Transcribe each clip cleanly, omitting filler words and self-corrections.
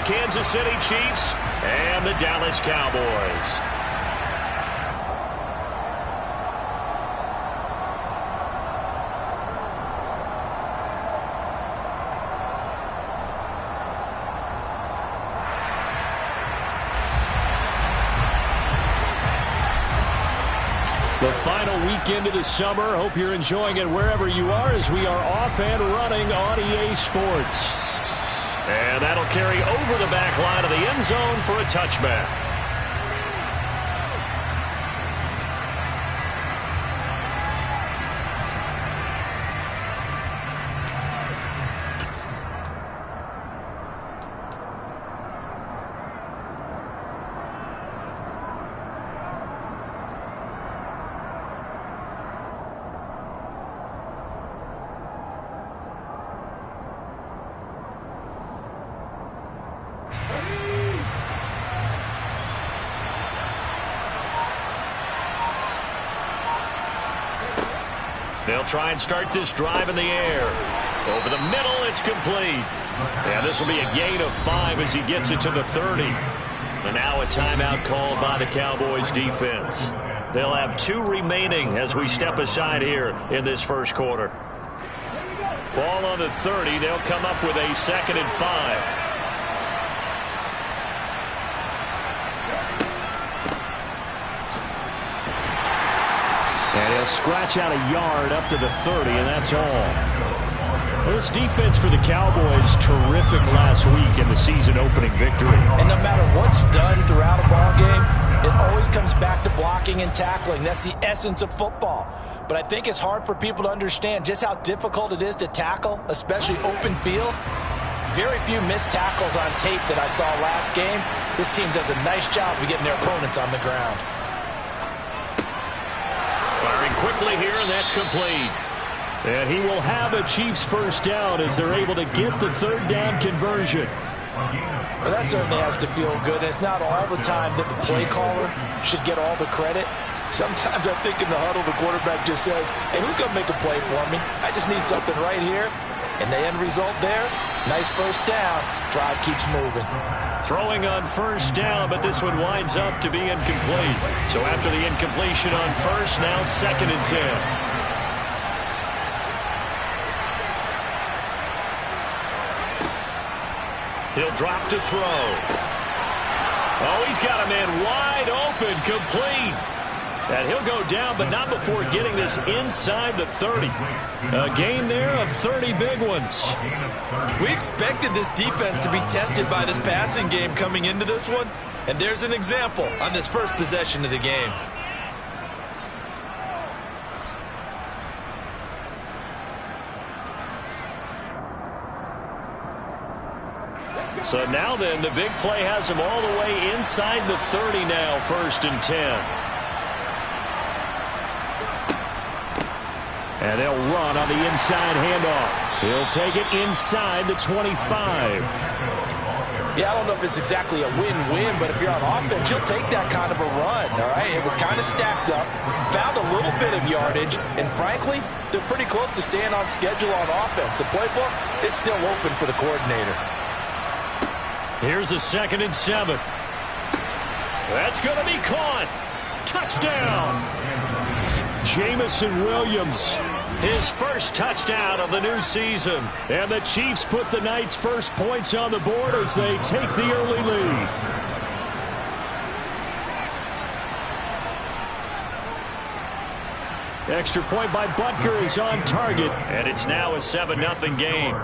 Kansas City Chiefs and the Dallas Cowboys. The final weekend of the summer. Hope you're enjoying it wherever you are as we are off and running on EA Sports. And that'll carry over the back line of the end zone for a touchback. They'll try and start this drive in the air. Over the middle, it's complete. And this will be a gain of 5 as he gets it to the 30. And now a timeout called by the Cowboys defense. They'll have 2 remaining as we step aside here in this first quarter. Ball on the 30. They'll come up with a 2nd and 5. And he'll scratch out a yard up to the 30, and that's all. Well, this defense for the Cowboys, terrific last week in the season-opening victory. And no matter what's done throughout a ball game, it always comes back to blocking and tackling. That's the essence of football. But I think it's hard for people to understand just how difficult it is to tackle, especially open field. Very few missed tackles on tape that I saw last game. This team does a nice job of getting their opponents on the ground. Firing quickly here, and that's complete. And he will have a Chiefs first down as they're able to get the 3rd down conversion. Well, that certainly has to feel good. And it's not all the time that the play caller should get all the credit. Sometimes I think in the huddle, the quarterback just says, hey, who's going to make a play for me? I just need something right here. And the end result there, nice first down. Drive keeps moving. Throwing on first down, but this one winds up to be incomplete. So after the incompletion on first, now 2nd and 10. He'll drop to throw. Oh, he's got a man wide open, complete. And he'll go down, but not before getting this inside the 30. A gain there of 30 big ones. We expected this defense to be tested by this passing game coming into this one. And there's an example on this first possession of the game. So now then, the big play has him all the way inside the 30 now, 1st and 10. And they'll run on the inside handoff. He'll take it inside the 25. Yeah, I don't know if it's exactly a win-win, but if you're on offense, you'll take that kind of a run, all right? It was kind of stacked up, found a little bit of yardage, and frankly, they're pretty close to staying on schedule on offense. The playbook is still open for the coordinator. Here's a 2nd and 7. That's going to be caught. Touchdown. Jamison Williams, his first touchdown of the new season. And the Chiefs put the Knights' first points on the board as they take the early lead. Extra point by Butker is on target, and it's now a 7-0 game.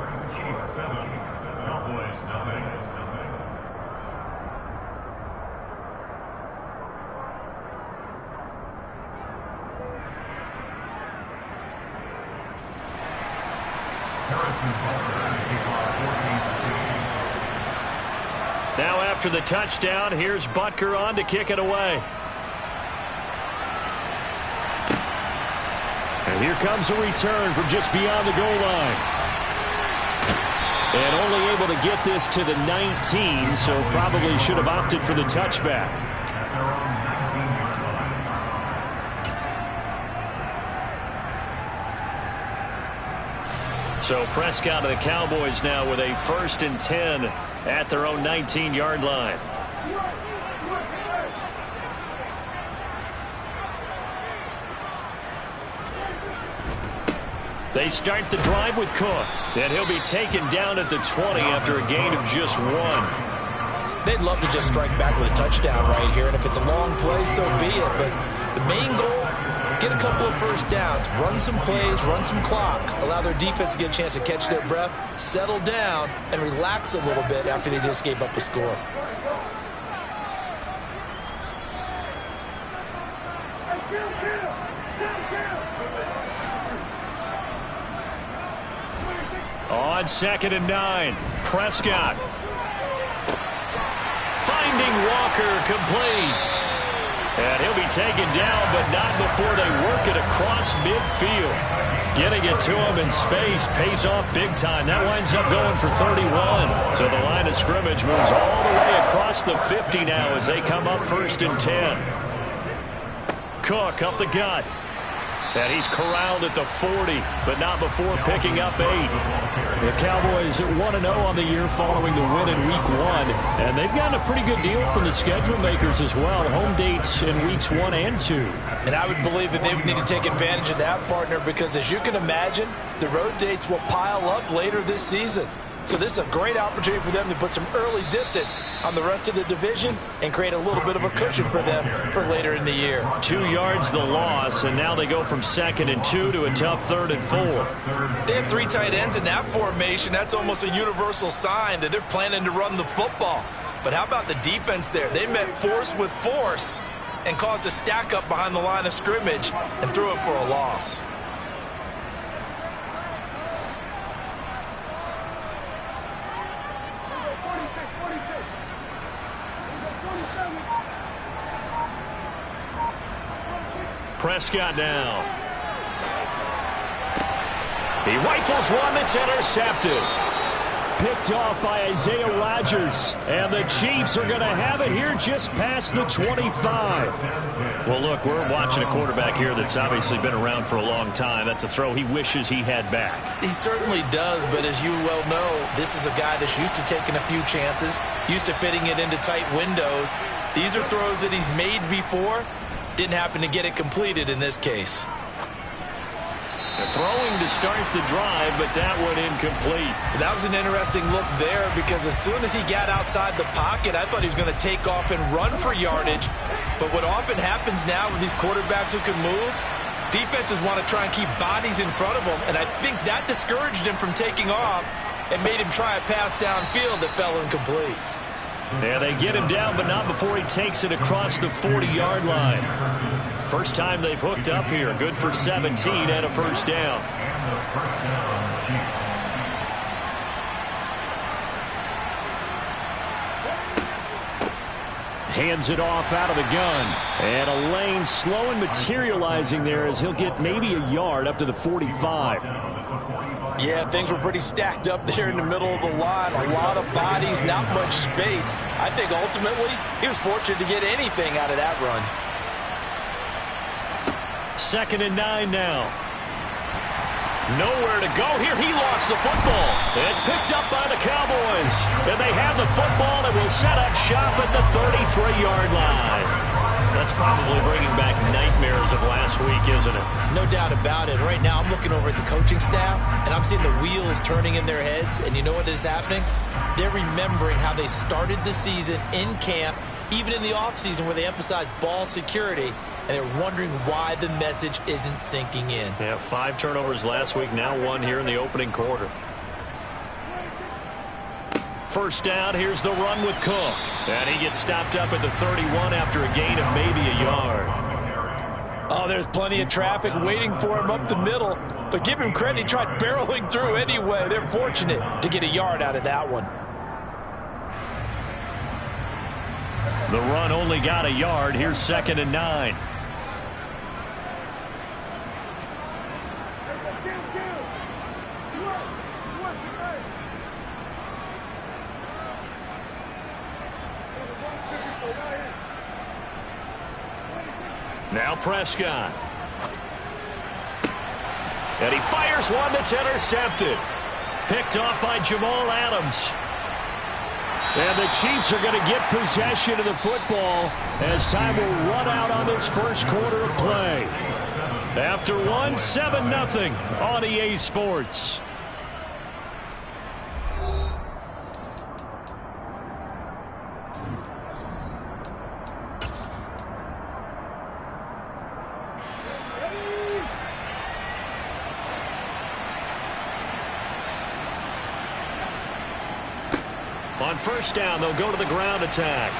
Now after the touchdown, here's Butker on to kick it away. And here comes a return from just beyond the goal line. And only able to get this to the 19, so probably should have opted for the touchback. So Prescott of the Cowboys now with a 1st and 10 at their own 19-yard line. They start the drive with Cook, and he'll be taken down at the 20 after a gain of just 1. They'd love to just strike back with a touchdown right here, and if it's a long play, so be it. But the main goal, get a couple of first downs, run some plays, run some clock, allow their defense to get a chance to catch their breath, settle down, and relax a little bit after they just gave up a score. On 2nd and 9, Prescott. Finding Walker, complete. And he'll be taken down, but not before they work it across midfield. Getting it to him in space pays off big time. That winds up going for 31. So the line of scrimmage moves all the way across the 50 now as they come up 1st and 10. Cook up the gut. And he's corralled at the 40, but not before picking up 8. The Cowboys 1-0 on the year following the win in Week 1. And they've gotten a pretty good deal from the schedule makers as well. Home dates in Weeks 1 and 2. And I would believe that they would need to take advantage of that, partner, because as you can imagine, the road dates will pile up later this season. So this is a great opportunity for them to put some early distance on the rest of the division and create a little bit of a cushion for them for later in the year. 2 yards the loss, and now they go from 2nd and 2 to a tough 3rd and 4. They have 3 tight ends in that formation. That's almost a universal sign that they're planning to run the football. But how about the defense there? They met force with force and caused a stack up behind the line of scrimmage and threw it for a loss. Prescott now. He rifles one that's intercepted. Picked off by Isaiah Rodgers. And the Chiefs are going to have it here just past the 25. Well, look, we're watching a quarterback here that's obviously been around for a long time. That's a throw he wishes he had back. He certainly does, but as you well know, this is a guy that's used to taking a few chances, used to fitting it into tight windows. These are throws that he's made before. Didn't happen to get it completed in this case. Throwing to start the drive, but that one incomplete. That was an interesting look there because as soon as he got outside the pocket, I thought he was going to take off and run for yardage. But what often happens now with these quarterbacks who can move, defenses want to try and keep bodies in front of them, and I think that discouraged him from taking off and made him try a pass downfield that fell incomplete. Yeah, they get him down, but not before he takes it across the 40-yard line. First time they've hooked up here. Good for 17 and a first down. Hands it off out of the gun. And a lane slow and materializing there as he'll get maybe a yard up to the 45. Yeah, things were pretty stacked up there in the middle of the line. A lot of bodies, not much space. I think ultimately he was fortunate to get anything out of that run. 2nd and 9 now. Nowhere to go here. He lost the football. And it's picked up by the Cowboys. And they have the football and will set up shop at the 33-yard line. That's probably bringing back nightmares of last week, isn't it? No doubt about it. Right now I'm looking over at the coaching staff, and I'm seeing the wheels turning in their heads. And you know what is happening? They're remembering how they started the season in camp, even in the offseason where they emphasized ball security, and they're wondering why the message isn't sinking in. Yeah, 5 turnovers last week, now 1 here in the opening quarter. First down, here's the run with Cook. And he gets stopped up at the 31 after a gain of maybe a yard. Oh, there's plenty of traffic waiting for him up the middle. But give him credit, he tried barreling through anyway. They're fortunate to get a yard out of that one. The run only got a yard. Here's 2nd and 9. Now Prescott. And he fires one that's intercepted. Picked off by Jamal Adams. And the Chiefs are going to get possession of the football as time will run out on this first quarter of play. After one, 7-0 on EA Sports. On first down, they'll go to the ground attack.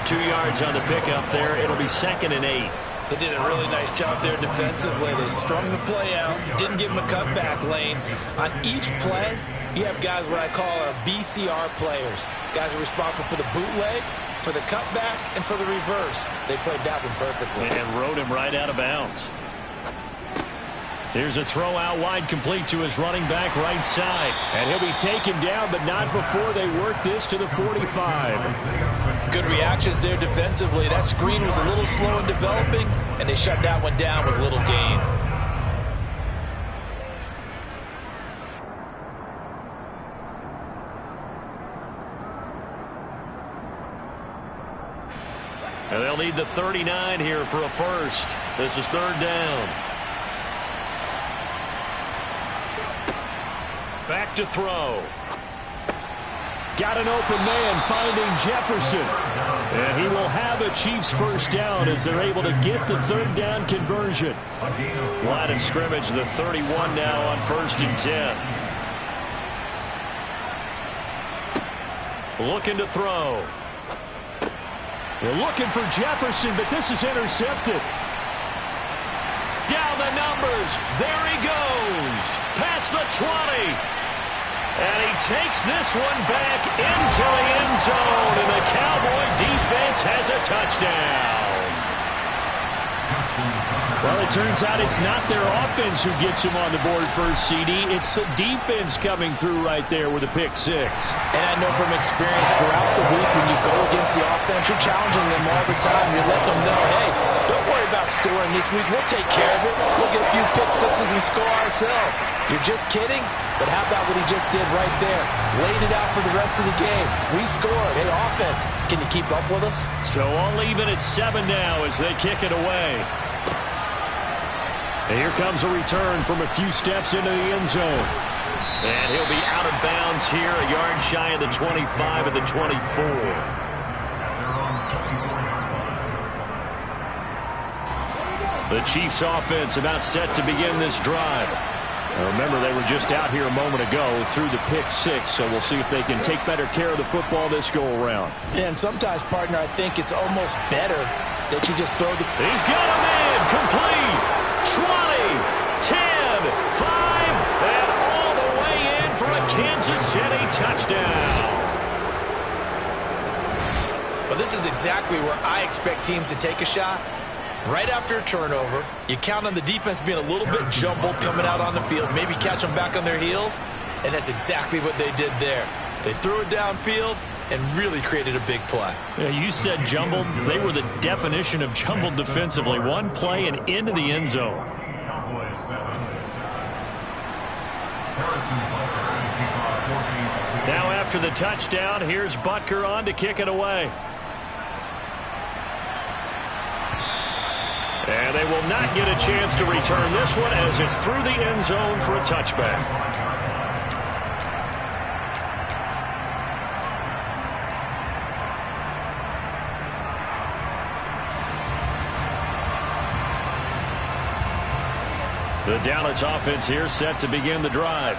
2 yards on the pickup there. It'll be 2nd and 8. They did a really nice job there defensively. They strung the play out, didn't give them a cutback lane. On each play, you have guys what I call our BCR players. Guys are responsible for the bootleg, for the cutback, and for the reverse. They played that one perfectly. And rode him right out of bounds. Here's a throw out wide, complete to his running back right side. And he'll be taken down, but not before they work this to the 45. Good reactions there defensively. That screen was a little slow in developing, and they shut that one down with little gain. And they'll need the 39 here for a first. This is 3rd down. Back to throw. Got an open man finding Jefferson. And he will have a Chiefs first down as they're able to get the 3rd down conversion. Line of scrimmage, the 31 now on 1st and 10. Looking to throw. They're looking for Jefferson, but this is intercepted. Down the numbers. There he goes. Past the 20. And he takes this one back into the end zone. And the Cowboy defense has a touchdown. Well, it turns out it's not their offense who gets him on the board first, CD. It's the defense coming through right there with a pick 6. And I know from experience throughout the week when you go against the offense, you're challenging them all the time. You're letting them know, hey, don't worry about scoring this week. We'll take care of it. We'll get a few pick 6s and score ourselves. You're just kidding? But how about what he just did right there? Laid it out for the rest of the game. We scored. Hey, offense, can you keep up with us? So all even at 7 now as they kick it away. And here comes a return from a few steps into the end zone. And he'll be out of bounds here, a yard shy of the 25 of the 24. The Chiefs offense about set to begin this drive. Now remember, they were just out here a moment ago through the pick 6, so we'll see if they can take better care of the football this go-around. Yeah, and sometimes, partner, I think it's almost better that you just throw the... He's got him in, complete, 20, 10, 5, and all the way in for a Kansas City touchdown. Well, this is exactly where I expect teams to take a shot. Right after a turnover, you count on the defense being a little bit jumbled coming out on the field, maybe catch them back on their heels, and that's exactly what they did there. They threw it downfield and really created a big play. Yeah, you said jumbled. They were the definition of jumbled defensively. One play and into the end zone. Now after the touchdown, here's Butker on to kick it away. And they will not get a chance to return this one as it's through the end zone for a touchback. The Dallas offense here set to begin the drive.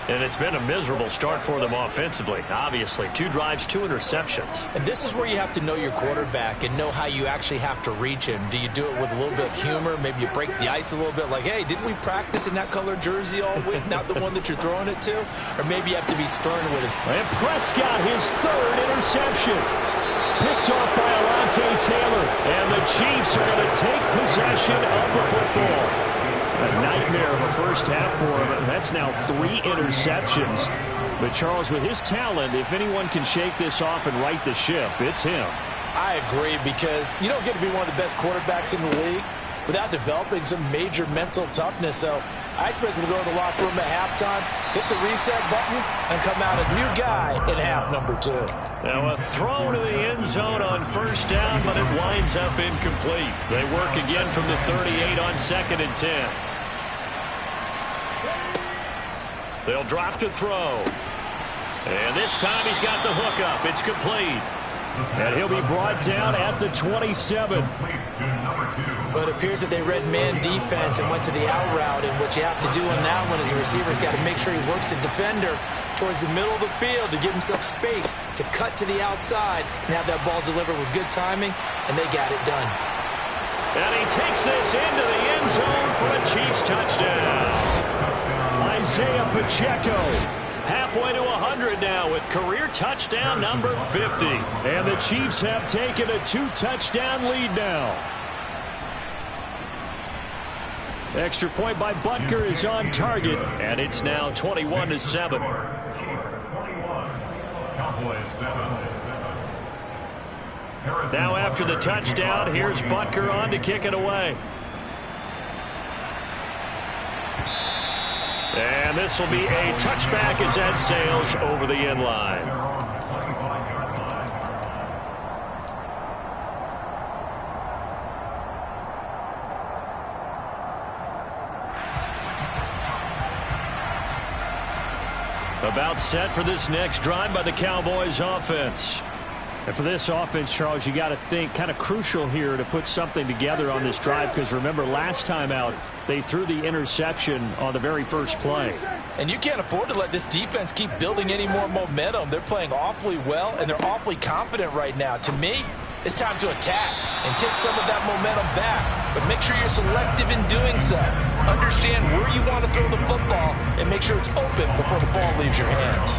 And it's been a miserable start for them offensively. Obviously, 2 drives, 2 interceptions. And this is where you have to know your quarterback and know how you actually have to reach him. Do you do it with a little bit of humor? Maybe you break the ice a little bit like, hey, didn't we practice in that color jersey all week? Not the one that you're throwing it to? Or maybe you have to be stern with him. And Prescott, his 3rd interception. Picked off by Alontae Taylor. And the Chiefs are going to take possession of the football. A nightmare of a first half for him. That's now 3 interceptions. But Charles, with his talent, if anyone can shake this off and right the ship, it's him. I agree, because you don't get to be one of the best quarterbacks in the league without developing some major mental toughness. So I expect him to go to the locker room at halftime, hit the reset button, and come out a new guy in half number 2. Now a throw to the end zone on first down, but it winds up incomplete. They work again from the 38 on 2nd and 10. They'll drop to throw. And this time he's got the hook up. It's complete. And he'll be brought down at the 27. But it appears that they read man defense and went to the out route, and what you have to do on that one is the receiver's got to make sure he works the defender towards the middle of the field to give himself space to cut to the outside and have that ball delivered with good timing, and they got it done. And he takes this into the end zone for a Chiefs touchdown. Isaiah Pacheco. Halfway to 100 now with career touchdown number 50. And the Chiefs have taken a 2-touchdown lead now. Extra point by Butker is on target. And it's now 21-7. Now after the touchdown, here's Butker on to kick it away. And this will be a touchback as that sails over the end line. About set for this next drive by the Cowboys offense. And for this offense, Charles, you got to think kind of crucial here to put something together on this drive, because remember last time out they threw the interception on the very first play. And you can't afford to let this defense keep building any more momentum. They're playing awfully well, and they're awfully confident right now. To me, it's time to attack and take some of that momentum back. But make sure you're selective in doing so. Understand where you want to throw the football and make sure it's open before the ball leaves your hands.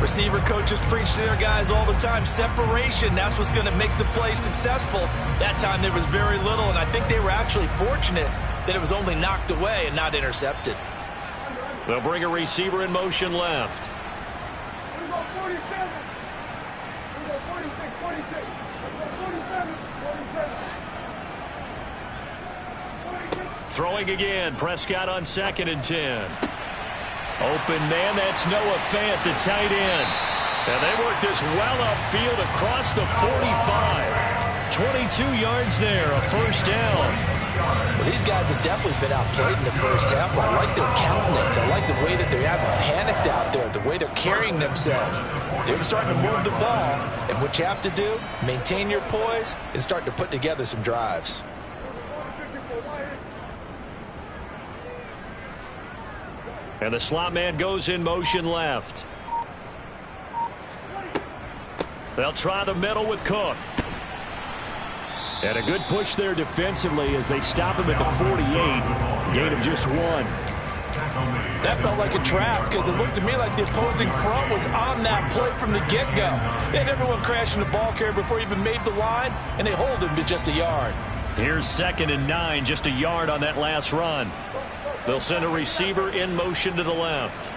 Receiver coaches preach to their guys all the time. Separation, that's what's going to make the play successful. That time there was very little, and I think they were actually fortunate that it was only knocked away and not intercepted. They'll bring a receiver in motion left. Throwing again, Prescott on 2nd and 10. Open man, that's Noah Fant, the tight end. And they work this well upfield across the 45. 22 yards there, a first down. Well, these guys have definitely been outplayed in the first half, but I like their countenance. I like the way that they haven't panicked out there, the way they're carrying themselves. They're starting to move the ball, and what you have to do, maintain your poise and start to put together some drives. And the slot man goes in motion left. They'll try the middle with Cook. And a good push there defensively as they stop him at the 48. Gain of just 1. That felt like a trap because it looked to me like the opposing front was on that play from the get-go. They had everyone crashing the ball carrier before he even made the line, and they hold him to just a yard. Here's 2nd and 9, just a yard on that last run. They'll send a receiver in motion to the left.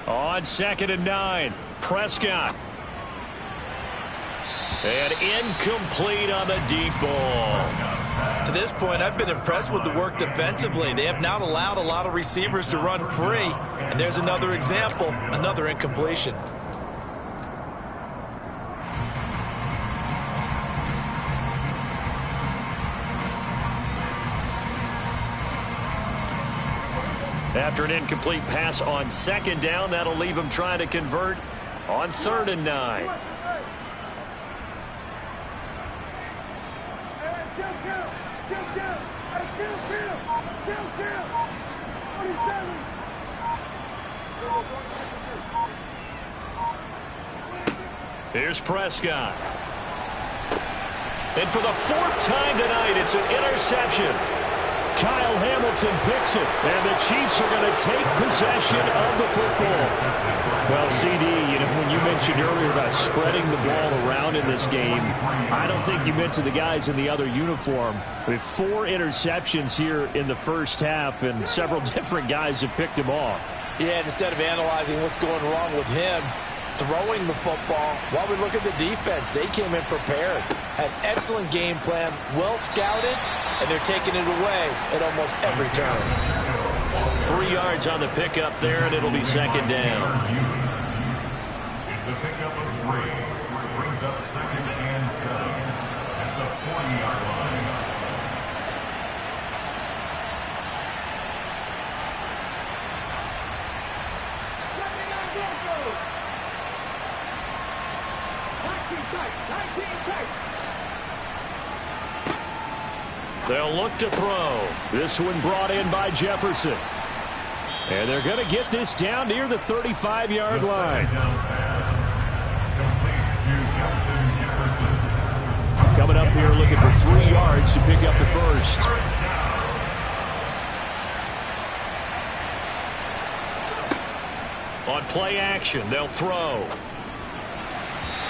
On 2nd and 9, Prescott. And incomplete on the deep ball. To this point, I've been impressed with the work defensively. They have not allowed a lot of receivers to run free. And there's another example, another incompletion. After an incomplete pass on 2nd down, that'll leave him trying to convert on 3rd and 9. Here's Prescott. And for the 4th time tonight, it's an interception. Kyle Hamilton picks it, and the Chiefs are going to take possession of the football. Well, CD, you know, when you mentioned earlier about spreading the ball around in this game, I don't think you mentioned the guys in the other uniform. We have 4 interceptions here in the first half, and several different guys have picked him off. Yeah, and instead of analyzing what's going wrong with him, throwing the football. While we look at the defense, they came in prepared. Had excellent game plan, well scouted, and they're taking it away at almost every turn. 3 yards on the pickup there, and it'll be second down. It's the pickup of 3. Brings up 2nd and 7 at the 40-yard line. They'll look to throw. This one brought in by Jefferson. And they're going to get this down near the 35-yard line. Coming up here looking for 3 yards to pick up the first. On play action, they'll throw.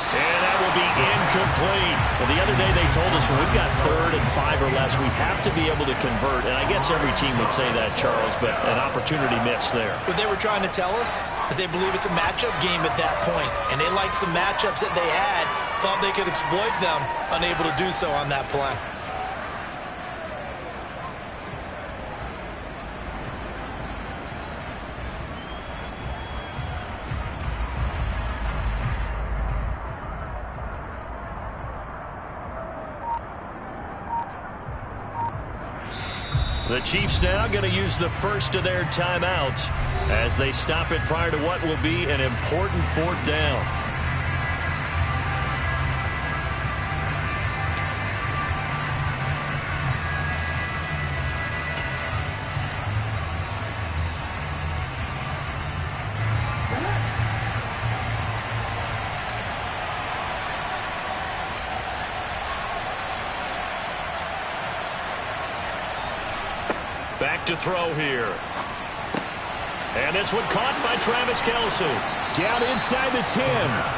And that will be incomplete. Well, the other day they told us when we've got 3rd and 5 or less, we have to be able to convert. And I guess every team would say that, Charles, but an opportunity missed there. What they were trying to tell us is they believe it's a matchup game at that point. And they liked some matchups that they had, thought they could exploit them, unable to do so on that play. The Chiefs now going to use the first of their timeouts as they stop it prior to what will be an important 4th down. Back to throw here. And this one caught by Travis Kelce. Down inside the 10.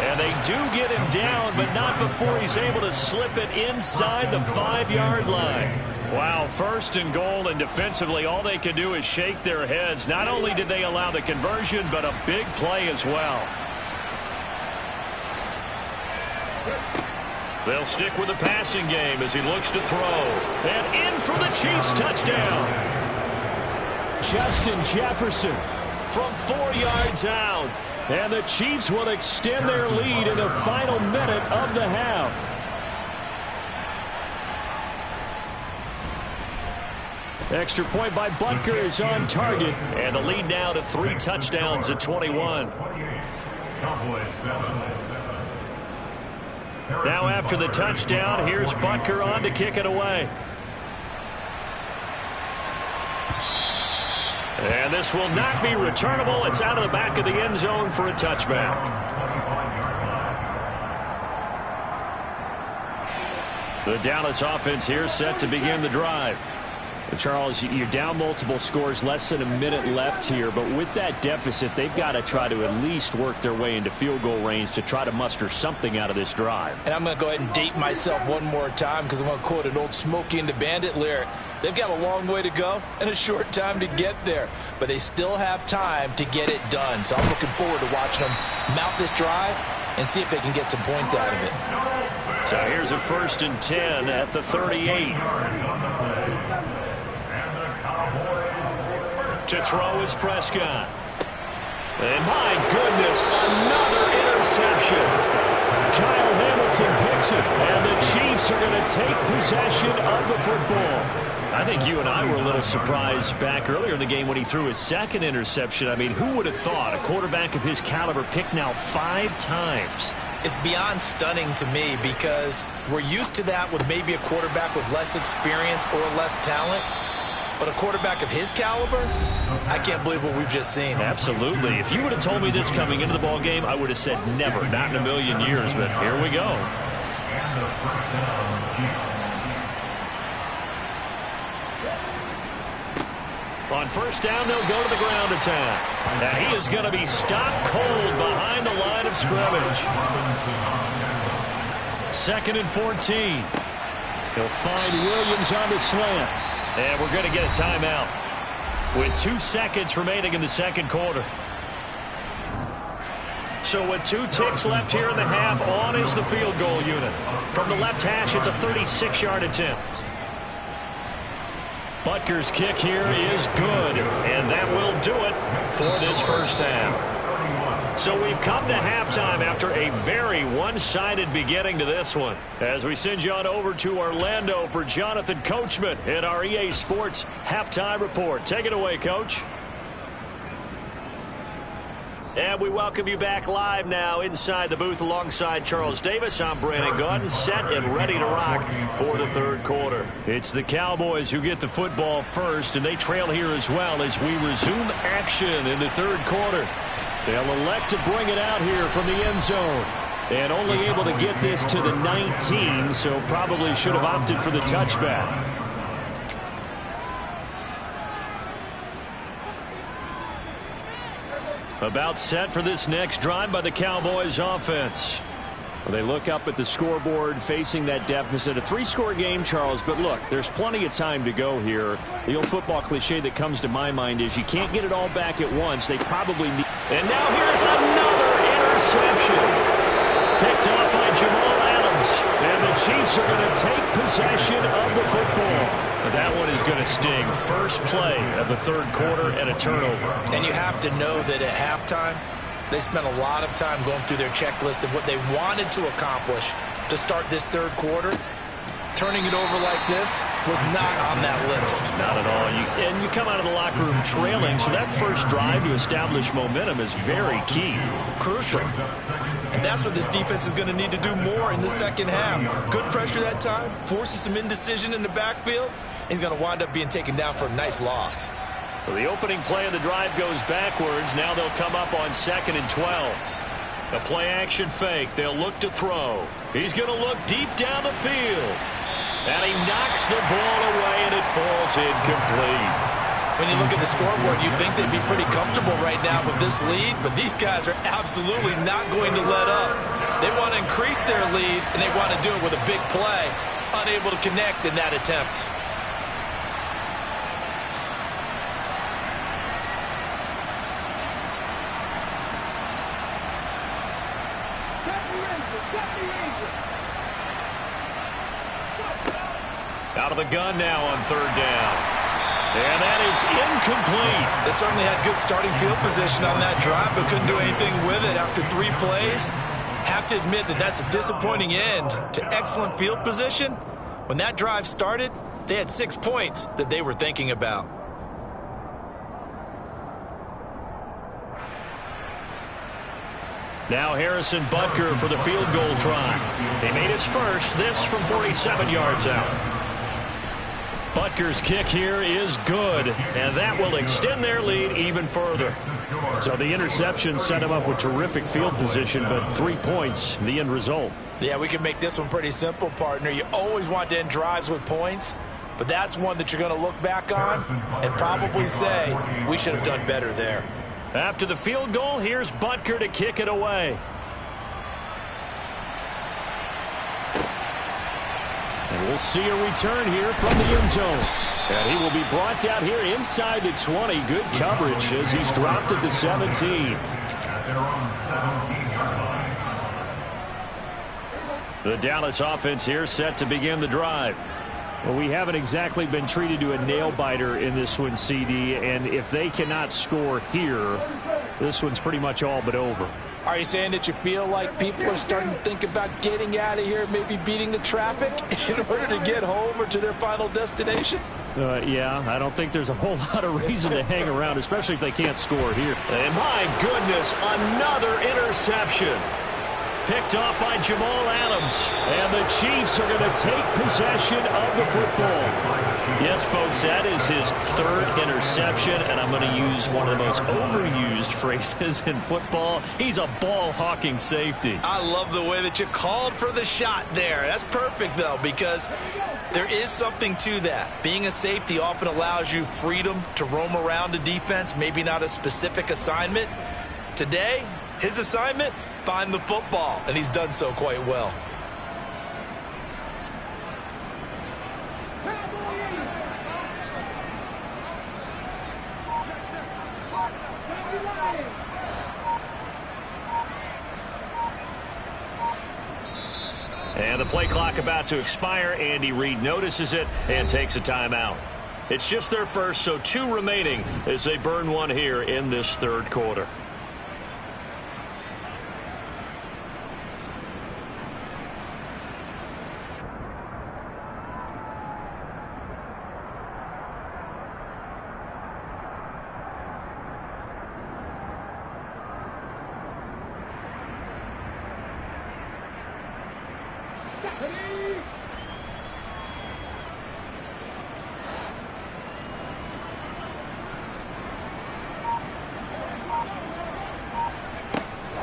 And they do get him down, but not before he's able to slip it inside the 5-yard line. Wow, 1st and goal, and defensively all they can do is shake their heads. Not only did they allow the conversion, but a big play as well. They'll stick with the passing game as he looks to throw. And in for the Chiefs touchdown. Justin Jefferson from 4 yards out. And the Chiefs will extend their lead in the final minute of the half. Extra point by Butker is on target. And the lead now to 3 touchdowns at 21. Now after the touchdown, here's Butker on to kick it away. And this will not be returnable. It's out of the back of the end zone for a touchback. The Dallas offense here set to begin the drive. Charles, you're down multiple scores, less than a minute left here, but with that deficit, they've got to try to at least work their way into field goal range to try to muster something out of this drive. And I'm going to go ahead and date myself one more time because I'm going to quote an old Smokey and the Bandit lyric. They've got a long way to go and a short time to get there, but they still have time to get it done. So I'm looking forward to watching them mount this drive and see if they can get some points out of it. So here's a 1st and 10 at the 38. To throw is Prescott. And my goodness, another interception. Kyle Hamilton picks it, and the Chiefs are going to take possession of the football. I think you and I were a little surprised back earlier in the game when he threw his 2nd interception. I mean, who would have thought a quarterback of his caliber picked now 5 times? It's beyond stunning to me because we're used to that with maybe a quarterback with less experience or less talent. But a quarterback of his caliber, I can't believe what we've just seen. Absolutely. If you would have told me this coming into the ball game, I would have said never, not in a million years. But here we go. On 1st down, they'll go to the ground attack. And he is going to be stopped cold behind the line of scrimmage. 2nd and 14. He'll find Williams on the slant. And we're going to get a timeout with 2 seconds remaining in the 2nd quarter. So with 2 ticks left here in the half, on is the field goal unit. From the left hash, it's a 36-yard attempt. Butker's kick here is good, and that will do it for this first half. So we've come to halftime after a very one-sided beginning to this one. As we send you on over to Orlando for Jonathan Coachman in our EA Sports Halftime Report. Take it away, Coach. And we welcome you back live now inside the booth alongside Charles Davis. I'm Brandon Gaudin, set and ready to rock for the third quarter. It's the Cowboys who get the football first, and they trail here as well as we resume action in the third quarter. They'll elect to bring it out here from the end zone. And only able to get this to the 19, so probably should have opted for the touchback. About set for this next drive by the Cowboys offense. Well, they look up at the scoreboard facing that deficit. A 3-score game, Charles, but look, there's plenty of time to go here. The old football cliche that comes to my mind is you can't get it all back at once. They probably need... And now here's another interception. Picked off by Jamal Adams. And the Chiefs are going to take possession of the football. That one is going to sting. First play of the third quarter and a turnover. And you have to know that at halftime, they spent a lot of time going through their checklist of what they wanted to accomplish to start this third quarter. Turning it over like this was not on that list. Not at all. And you come out of the locker room trailing, so that first drive to establish momentum is very key. Crucial. And that's what this defense is going to need to do more in the second half. Good pressure that time, forces some indecision in the backfield. He's going to wind up being taken down for a nice loss. So the opening play of the drive goes backwards. Now they'll come up on 2nd and 12. A play-action fake. They'll look to throw. He's going to look deep down the field. And he knocks the ball away, and it falls incomplete. When you look at the scoreboard, you'd think they'd be pretty comfortable right now with this lead, but these guys are absolutely not going to let up. They want to increase their lead, and they want to do it with a big play. Unable to connect in that attempt. Out of the gun now on third down. And that is incomplete. They certainly had good starting field position on that drive, but couldn't do anything with it after 3 plays. Have to admit that that's a disappointing end to excellent field position. When that drive started, they had 6 points that they were thinking about. Now Harrison Butker for the field goal try. He made his first, this from 47 yards out. Butker's kick here is good, and that will extend their lead even further. So the interception set him up with terrific field position, but 3 points, the end result. Yeah, we can make this one pretty simple, partner. You always want to end drives with points, but that's one that you're going to look back on and probably say, we should have done better there. After the field goal, here's Butker to kick it away. And we'll see a return here from the end zone. And he will be brought down here inside the 20. Good coverage as he's dropped at the 17. The Dallas offense here set to begin the drive. Well, we haven't exactly been treated to a nail-biter in this one, CD. And if they cannot score here, this one's pretty much all but over. Are you saying that you feel like people are starting to think about getting out of here, maybe beating the traffic in order to get home or to their final destination? Yeah, I don't think there's a whole lot of reason to hang around, especially if they can't score here. And my goodness, another interception. Picked off by Jamal Adams. And the Chiefs are going to take possession of the football. Yes, folks, that is his 3rd interception, and I'm going to use one of the most overused phrases in football. He's a ball-hawking safety. I love the way that you called for the shot there. That's perfect, though, because there is something to that. Being a safety often allows you freedom to roam around a defense, maybe not a specific assignment. Today, his assignment, find the football, and he's done so quite well. And the play clock about to expire. Andy Reid notices it and takes a timeout. It's just their first, so 2 remaining as they burn one here in this third quarter.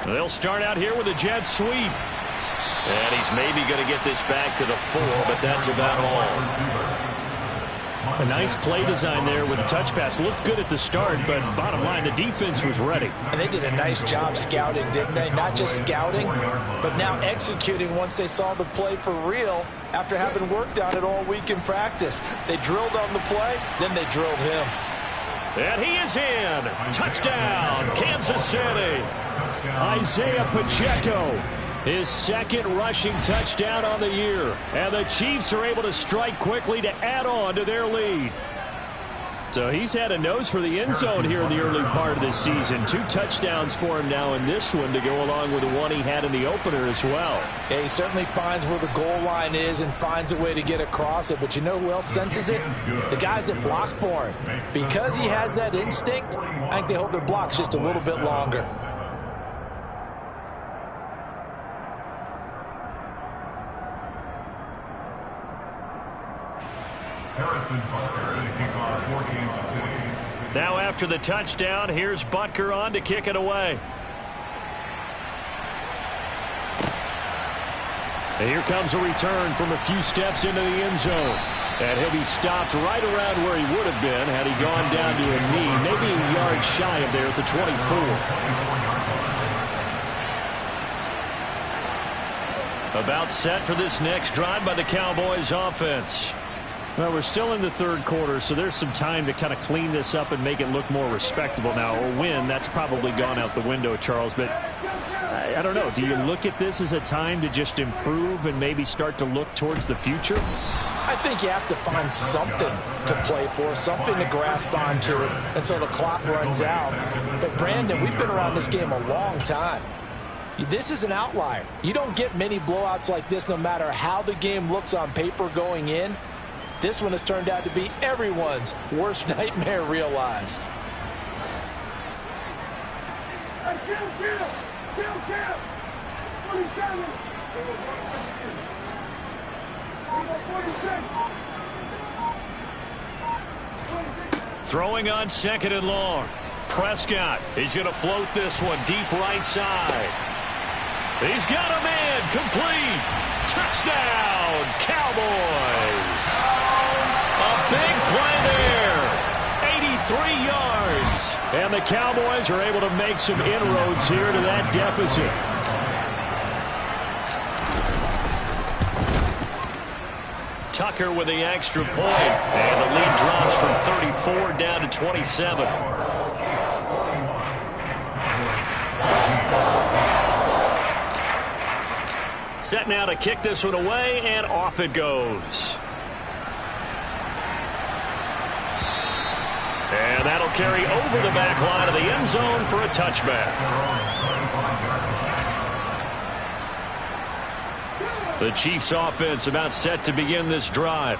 They'll start out here with a jet sweep. And he's maybe going to get this back to the 4, but that's about all. A nice play design there with the touch pass. Looked good at the start, but bottom line, the defense was ready. And they did a nice job scouting, didn't they? Not just scouting, but now executing once they saw the play for real after having worked on it all week in practice. They drilled on the play, then they drilled him. And he is in. Touchdown, Kansas City. Isaiah Pacheco, his second rushing touchdown on the year. And the Chiefs are able to strike quickly to add on to their lead. So he's had a nose for the end zone here in the early part of this season. 2 touchdowns for him now in this one to go along with the one he had in the opener as well. Yeah, he certainly finds where the goal line is and finds a way to get across it. But you know who else senses it? The guys that block for him. Because he has that instinct, I think they hold their blocks just a little bit longer. Harrison Butker to kick off for Kansas City. Now after the touchdown, here's Butker on to kick it away. And here comes a return from a few steps into the end zone. And he'll be stopped right around where he would have been had he gone down to a knee, maybe a yard shy of there at the 24. About set for this next drive by the Cowboys offense. Well, we're still in the third quarter, so there's some time to kind of clean this up and make it look more respectable now. A win, that's probably gone out the window, Charles. But I don't know. Do you look at this as a time to just improve and maybe start to look towards the future? I think you have to find something to play for, something to grasp onto until the clock runs out. But, Brandon, we've been around this game a long time. This is an outlier. You don't get many blowouts like this no matter how the game looks on paper going in. This one has turned out to be everyone's worst nightmare realized. Throwing on 2nd and long. Prescott, he's going to float this one deep right side. He's got a man, complete. Touchdown, Cowboys. A big play there. 83 yards. And the Cowboys are able to make some inroads here to that deficit. Tucker with the extra point. And the lead drops from 34 down to 27. Set now to kick this one away, and off it goes. And that'll carry over the back line of the end zone for a touchback. The Chiefs offense about set to begin this drive.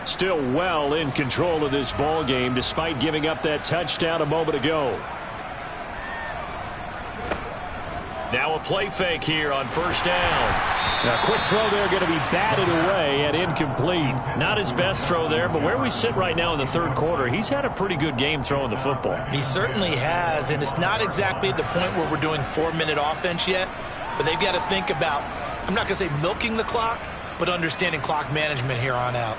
Still well in control of this ball game despite giving up that touchdown a moment ago. Now a play fake here on 1st down. Now, a quick throw there going to be batted away and incomplete. Not his best throw there, but where we sit right now in the third quarter, he's had a pretty good game throwing the football. He certainly has, and it's not exactly at the point where we're doing 4-minute offense yet, but they've got to think about, I'm not going to say milking the clock, but understanding clock management here on out.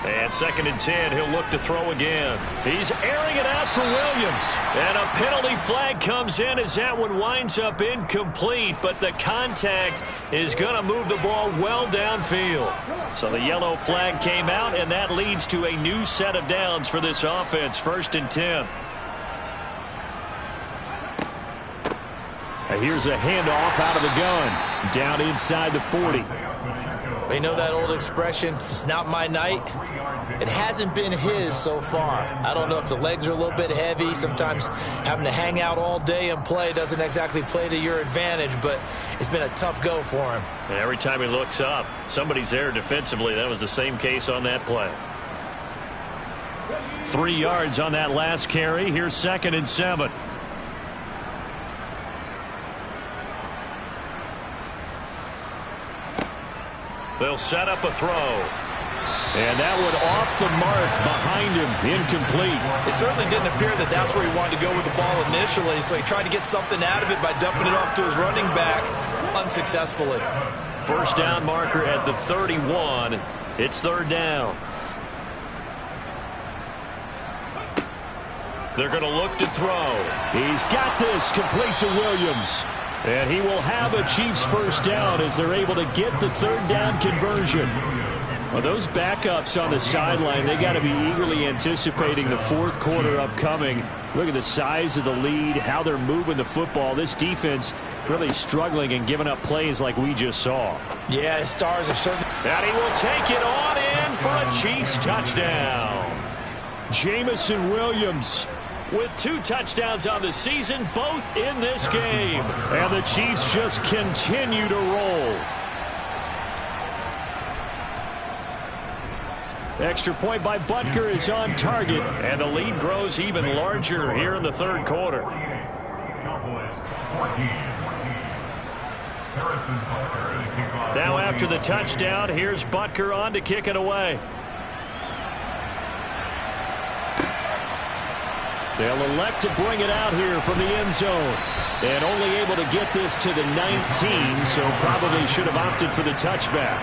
And 2nd and 10, he'll look to throw again. He's airing it out for Williams. And a penalty flag comes in as that one winds up incomplete, but the contact is going to move the ball well downfield. So the yellow flag came out, and that leads to a new set of downs for this offense. 1st and 10. Here's a handoff out of the gun. Down inside the 40. You know that old expression, it's not my night? It hasn't been his so far. I don't know if the legs are a little bit heavy. Sometimes having to hang out all day and play doesn't exactly play to your advantage, but it's been a tough go for him. And every time he looks up, somebody's there defensively. That was the same case on that play. 3 yards on that last carry. Here's 2nd and 7. They'll set up a throw. And that one off the mark behind him. Incomplete. It certainly didn't appear that that's where he wanted to go with the ball initially, so he tried to get something out of it by dumping it off to his running back unsuccessfully. First down marker at the 31. It's 3rd down. They're going to look to throw. He's got this complete to Williams. And he will have a Chiefs first down as they're able to get the 3rd down conversion. Well, those backups on the sideline, they got to be eagerly anticipating the 4th quarter upcoming. Look at the size of the lead, how they're moving the football. This defense really struggling and giving up plays like we just saw. Yeah, his stars are certainly... And he will take it on in for a Chiefs touchdown. Jameson Williams with 2 touchdowns on the season, both in this game. And the Chiefs just continue to roll. Extra point by Butker is on target. And the lead grows even larger here in the 3rd quarter. Now after the touchdown, here's Butker on to kick it away. They'll elect to bring it out here from the end zone. And only able to get this to the 19, so probably should have opted for the touchback.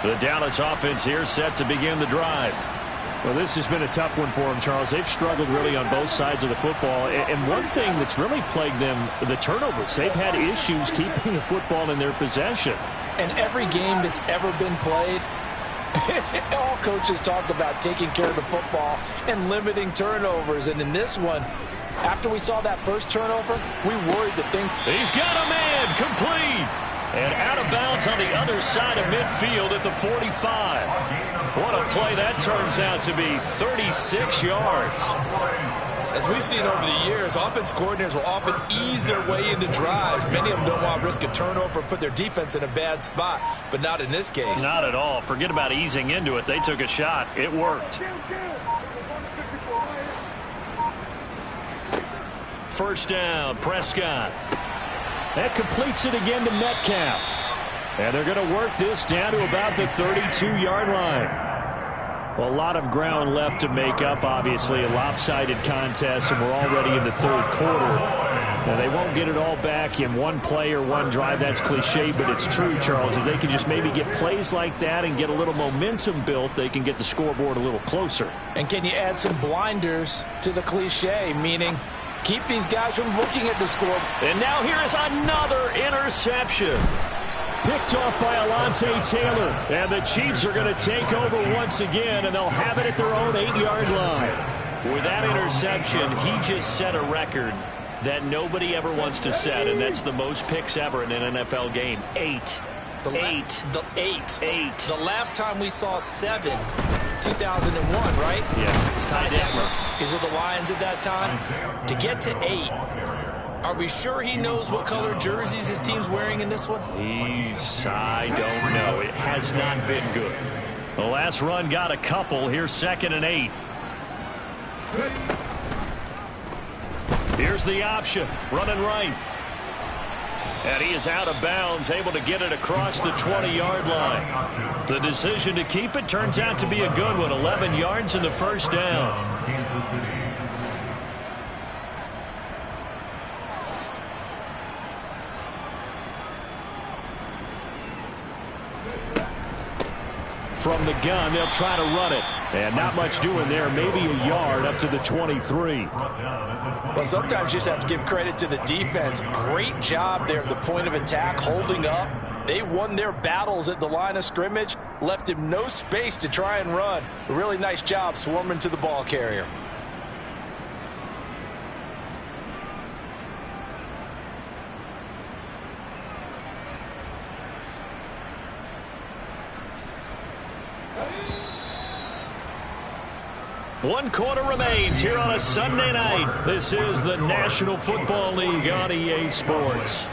The Dallas offense here set to begin the drive. Well, this has been a tough one for them, Charles. They've struggled really on both sides of the football. And one thing that's really plagued them, the turnovers. They've had issues keeping the football in their possession. And every game that's ever been played, all coaches talk about taking care of the football and limiting turnovers. And in this one, after we saw that first turnover, we worried that things... He's got a man complete. And out of bounds on the other side of midfield at the 45. What a play that turns out to be. 36 yards. As we've seen over the years, offense coordinators will often ease their way into drives. Many of them don't want to risk a turnover or put their defense in a bad spot, but not in this case. Not at all. Forget about easing into it. They took a shot. It worked. First down, Prescott. That completes it again to Metcalf. And they're going to work this down to about the 32-yard line. Well, a lot of ground left to make up, obviously. A lopsided contest, and we're already in the 3rd quarter. Now, they won't get it all back in one play or one drive. That's cliche, but it's true, Charles. If they can just maybe get plays like that and get a little momentum built, they can get the scoreboard a little closer. And can you add some blinders to the cliche, meaning... keep these guys from looking at the score. And now here is another interception. Picked off by Alontae Taylor. And the Chiefs are going to take over once again, and they'll have it at their own 8-yard line. With that interception, he just set a record that nobody ever wants to set, and that's the most picks ever in an NFL game. 8. The last time we saw 7, 2001, right? Yeah. It's Ty Detmer. He's with the Lions at that time. To get to 8, are we sure he knows what color jerseys his team's wearing in this one? I don't know. It has not been good. The last run got a couple. Here's 2nd and 8. Here's the option. Running right. And he is out of bounds, able to get it across the 20-yard line. The decision to keep it turns out to be a good one. 11 yards in the first down. From the gun, they'll try to run it. And not much doing there, maybe a yard up to the 23. Well, sometimes you just have to give credit to the defense. Great job there at the point of attack, holding up. They won their battles at the line of scrimmage, left him no space to try and run. A really nice job swarming to the ball carrier. One quarter remains here on a Sunday night. This is the National Football League on EA Sports.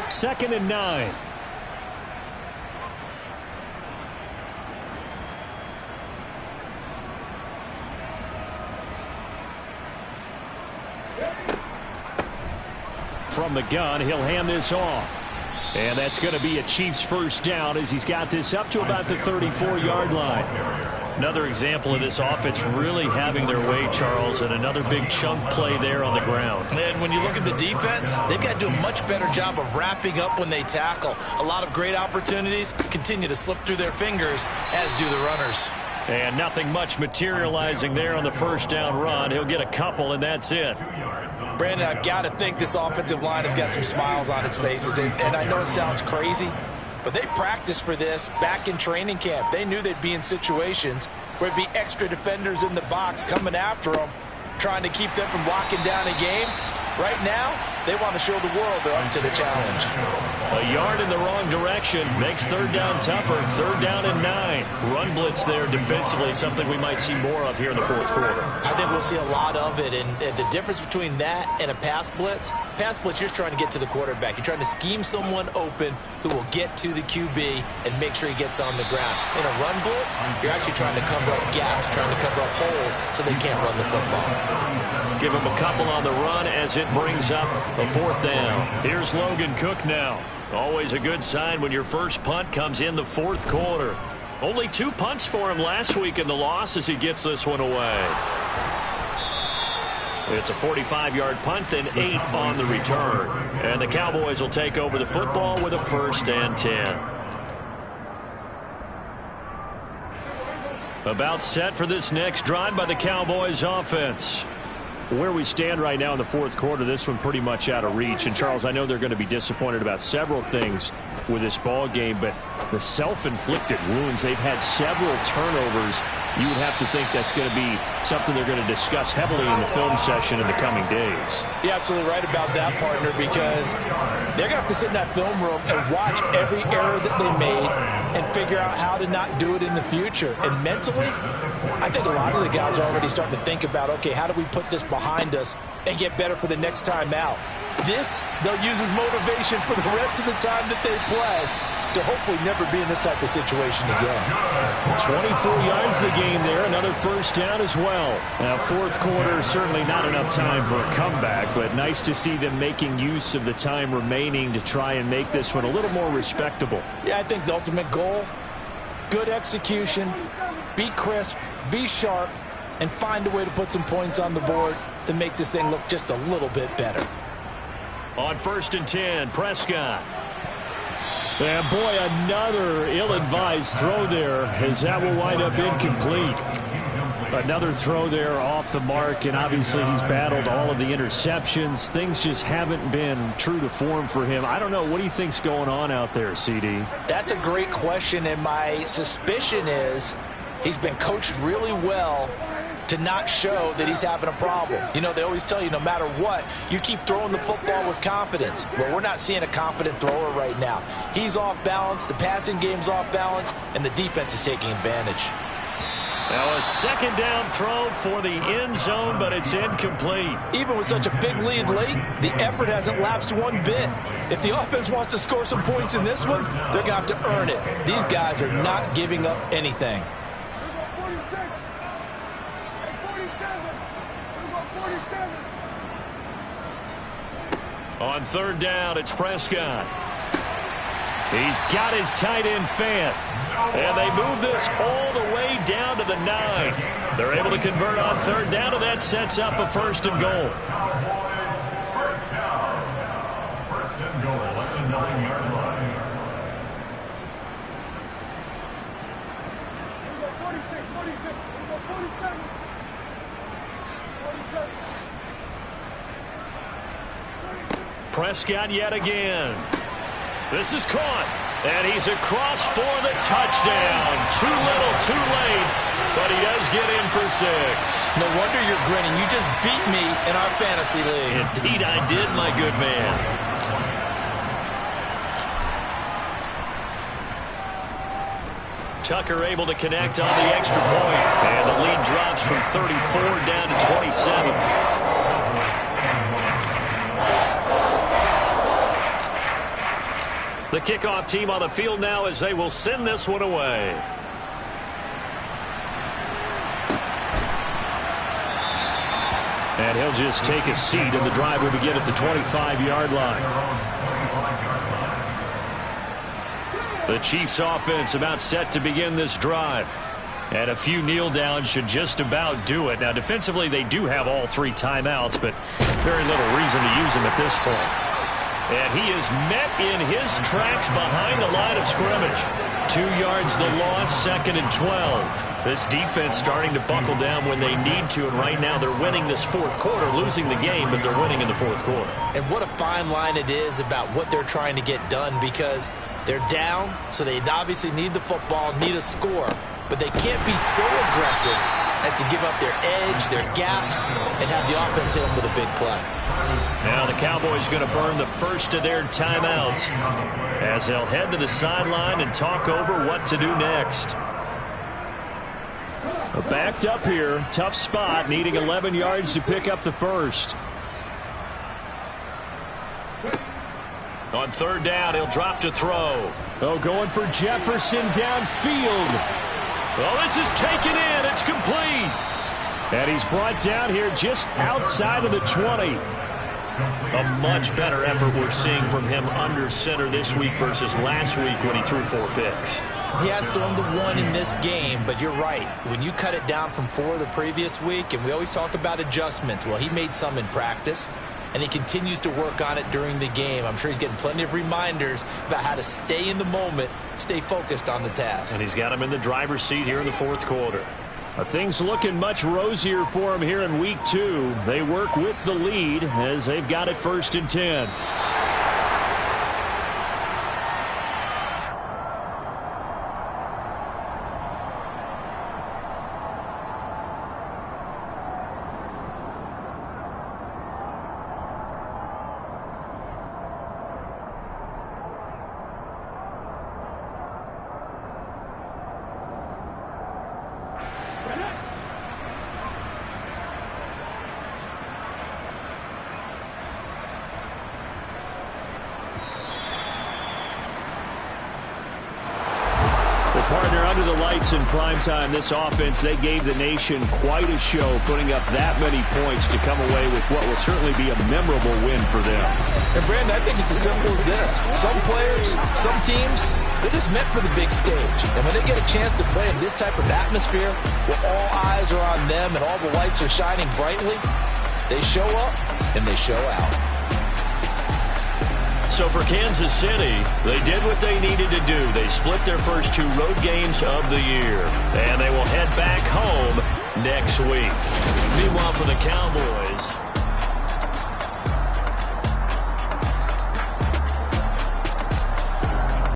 Second and 9. From the gun, he'll hand this off. And that's going to be a Chiefs first down as he's got this up to about the 34-yard line. Another example of this offense really having their way, Charles, and another big chunk play there on the ground. And when you look at the defense, they've got to do a much better job of wrapping up when they tackle. A lot of great opportunities continue to slip through their fingers, as do the runners. And nothing much materializing there on the first down run. He'll get a couple, and that's it. Brandon, I've got to think this offensive line has got some smiles on its faces. And I know it sounds crazy, but they practiced for this back in training camp. They knew they'd be in situations where it'd be extra defenders in the box coming after them, trying to keep them from locking down a game. Right now, they want to show the world they're up to the challenge. A yard in the wrong direction makes third down tougher. Third down and 9. Run blitz there defensively, something we might see more of here in the fourth quarter. I think we'll see a lot of it, and the difference between that and a pass blitz, you're just trying to get to the quarterback. You're trying to scheme someone open who will get to the QB and make sure he gets on the ground. In a run blitz, you're actually trying to cover up gaps, trying to cover up holes so they can't run the football. Give him a couple on the run as it brings up a fourth down. Here's Logan Cook now. Always a good sign when your first punt comes in the fourth quarter. Only 2 punts for him last week in the loss as he gets this one away. It's a 45-yard punt, then 8 on the return. And the Cowboys will take over the football with a 1st and 10. About set for this next drive by the Cowboys offense. Where we stand right now in the fourth quarter, this one pretty much out of reach. And, Charles, I know they're going to be disappointed about several things with this ball game, but the self-inflicted wounds, they've had several turnovers. You would have to think that's going to be something they're going to discuss heavily in the film session in the coming days. You're absolutely right about that, partner, because they're going to have to sit in that film room and watch every error that they made and figure out how to not do it in the future. And mentally, I think a lot of the guys are already starting to think about, okay, how do we put this behind us and get better for the next time out? This, they'll use as motivation for the rest of the time that they play to hopefully never be in this type of situation again. 24 yards the game there, another first down as well. Now, fourth quarter, certainly not enough time for a comeback, but nice to see them making use of the time remaining to try and make this one a little more respectable. Yeah, I think the ultimate goal, good execution, be crisp, be sharp, and find a way to put some points on the board to make this thing look just a little bit better. On 1st and 10, Prescott. And boy, another ill-advised throw there as that will wind up incomplete. Another throw there off the mark, and obviously he's battled all of the interceptions. Things just haven't been true to form for him. I don't know. What do you think's going on out there, CD? That's a great question, and my suspicion is he's been coached really well to not show that he's having a problem. You know, they always tell you no matter what, you keep throwing the football with confidence. Well, we're not seeing a confident thrower right now. He's off balance, the passing game's off balance, and the defense is taking advantage. Now a second down throw for the end zone, but it's incomplete. Even with such a big lead late, the effort hasn't lapsed one bit. If the offense wants to score some points in this one, they're going to have to earn it. These guys are not giving up anything. On third down, it's Prescott. He's got his tight end Fant. And they move this all the way down to the 9. They're able to convert on third down, and that sets up a 1st and goal. Prescott yet again. This is caught, and he's across for the touchdown. Too little, too late, but he does get in for 6. No wonder you're grinning. You just beat me in our fantasy league. Indeed I did, my good man. Tucker able to connect on the extra point, and the lead drops from 34 down to 27. The kickoff team on the field now as they will send this one away. And he'll just take a seat, and the drive will begin at the 25-yard line. The Chiefs offense about set to begin this drive. And a few kneel downs should just about do it. Now, defensively, they do have all 3 timeouts, but very little reason to use them at this point. And he is met in his tracks behind the line of scrimmage. 2 yards the loss, 2nd and 12. This defense starting to buckle down when they need to, and right now they're winning this 4th quarter, losing the game, but they're winning in the 4th quarter. And what a fine line it is about what they're trying to get done, because they're down, so they obviously need the football, need a score, but they can't be so aggressive as to give up their edge, their gaps, and have the offense hit them with a big play. Now the Cowboys going to burn the first of their timeouts as they'll head to the sideline and talk over what to do next. Backed up here, tough spot, needing 11 yards to pick up the first. On 3rd down, he'll drop to throw. Oh, going for Jefferson downfield. Well, this is taken in. It's complete. And he's brought down here just outside of the 20. A much better effort we're seeing from him under center this week versus last week when he threw 4 picks. He has thrown the 1 in this game, but you're right. When you cut it down from 4 the previous week, and we always talk about adjustments, well, he made some in practice, and he continues to work on it during the game. I'm sure he's getting plenty of reminders about how to stay in the moment, stay focused on the task. And he's got him in the driver's seat here in the 4th quarter. Things looking much rosier for him here in week 2. They work with the lead as they've got it 1st and 10. Under the lights in primetime, this offense, they gave the nation quite a show, putting up that many points to come away with what will certainly be a memorable win for them. And, Brandon, I think it's as simple as this. Some players, some teams, they're just meant for the big stage. And when they get a chance to play in this type of atmosphere where all eyes are on them and all the lights are shining brightly, they show up and they show out. So for Kansas City, they did what they needed to do. They split their first 2 road games of the year, and they will head back home next week. Meanwhile, for the Cowboys,